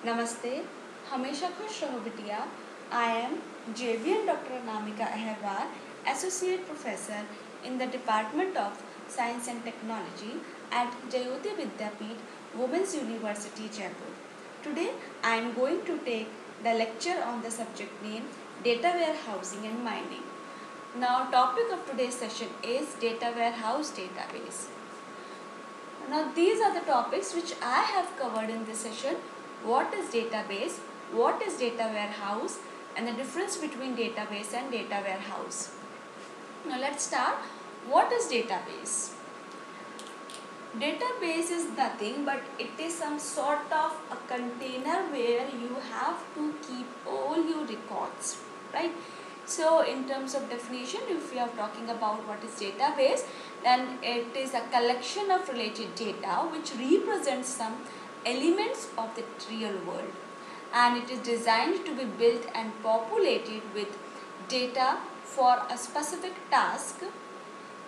नमस्ते, हमेशा खुश रहो बिटिया। I am JVN Dr. Anamika Aherwal, Associate Professor in the Department of Science and Technology at Jayoti Vidyapeeth, Women's University, Jaipur. Today, I am going to take the lecture on the subject name Data Warehousing and Mining. Now, topic of today's session is Data Warehouse Database. Now these are the topics which I have covered in this session. What is database, what is data warehouse, and the difference between database and data warehouse. Now let's start. What is database? Database is nothing but it is some sort of a container where you have to keep all your records, right? So in terms of definition, if we are talking about what is database, then it is a collection of related data which represents some elements of the real world, and it is designed to be built and populated with data for a specific task.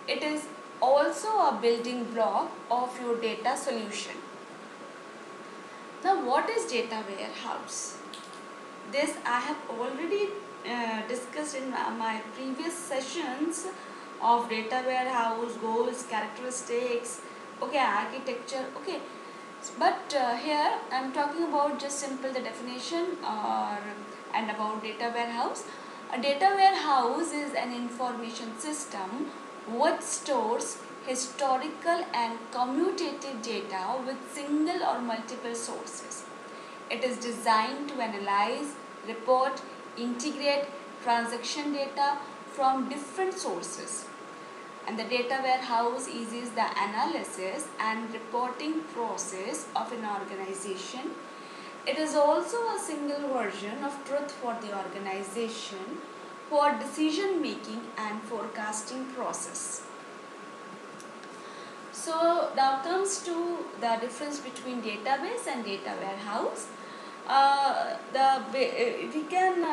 It is also a building block of your data solution. Now what is data warehouse? This I have already discussed in my previous sessions of data warehouse, goals, characteristics, okay, architecture, okay. But here I am talking about just simple the definition and about data warehouse. A data warehouse is an information system which stores historical and commutative data with single or multiple sources. It is designed to analyze, report, integrate transaction data from different sources. And the data warehouse eases the analysis and reporting process of an organization. It is also a single version of truth for the organization for decision making and forecasting process. So now comes to the difference between database and data warehouse. We can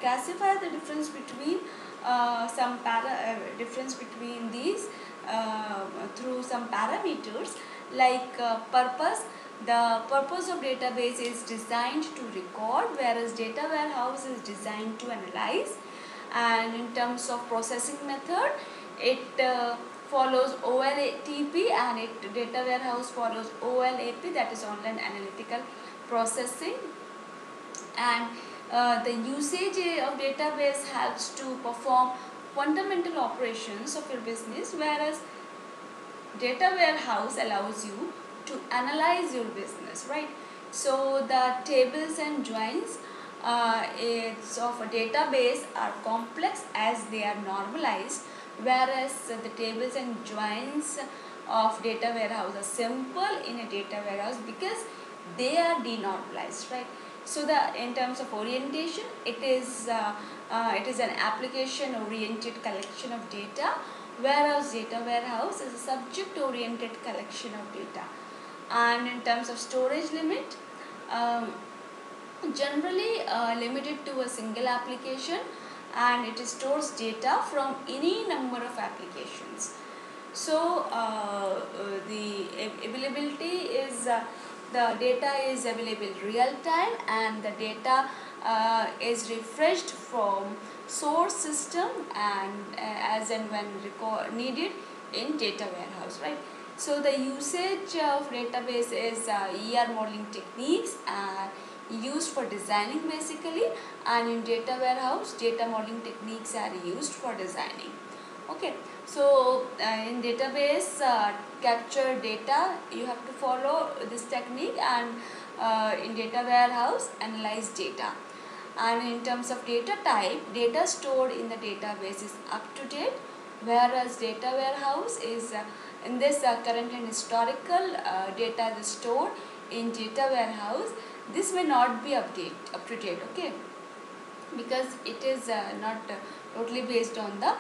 classify the difference between difference between these through some parameters like purpose. The purpose of database is designed to record, whereas data warehouse is designed to analyze. And in terms of processing method, it follows OLTP, and data warehouse follows OLAP, that is online analytical processing. And the usage of database helps to perform fundamental operations of your business, whereas data warehouse allows you to analyze your business, right? So the tables and joins of a database are complex as they are normalized, whereas the tables and joins of data warehouse are simple in a data warehouse because they are denormalized, right? So in terms of orientation, it is an application oriented collection of data, whereas data warehouse is a subject oriented collection of data. And in terms of storage limit, generally limited to a single application, and it stores data from any number of applications. So the availability is the data is available real time, and the data is refreshed from source system and as and when needed in data warehouse, right? So the usage of database is ER modeling techniques are used for designing basically, and in data warehouse data modeling techniques are used for designing. Okay, so in database capture data you have to follow this technique, and in data warehouse analyze data. And in terms of data type, data stored in the database is up to date, whereas data warehouse is in this current and historical data is stored in data warehouse. This may not be up to date, okay, because it is not totally based on the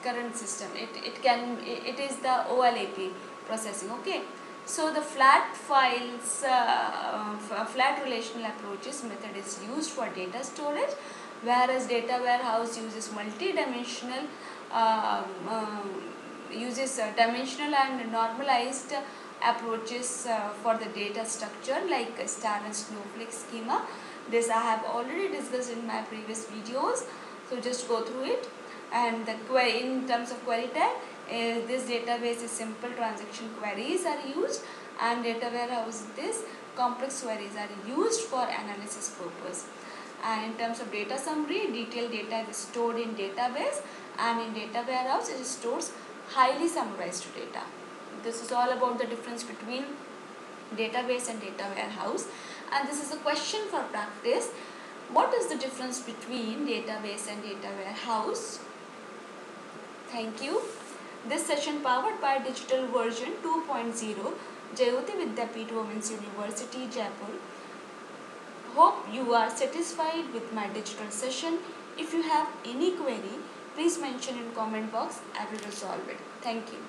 current system. It is the OLAP processing, okay. So the flat files, flat relational approaches method is used for data storage, whereas data warehouse uses dimensional and normalized approaches for the data structure like star and snowflake schema. This I have already discussed in my previous videos, so just go through it. And the query, in terms of query type, this database is simple transaction queries are used, and data warehouse this complex queries are used for analysis purpose. And in terms of data summary, detailed data is stored in database, and in data warehouse it stores highly summarized data. This is all about the difference between database and data warehouse, and this is a question for practice. What is the difference between database and data warehouse? Thank you. This session powered by Digital Version 2.0, Jayoti Vidyapeeth Women's University, Jaipur. Hope you are satisfied with my digital session. If you have any query, please mention in comment box. I will resolve it. Thank you.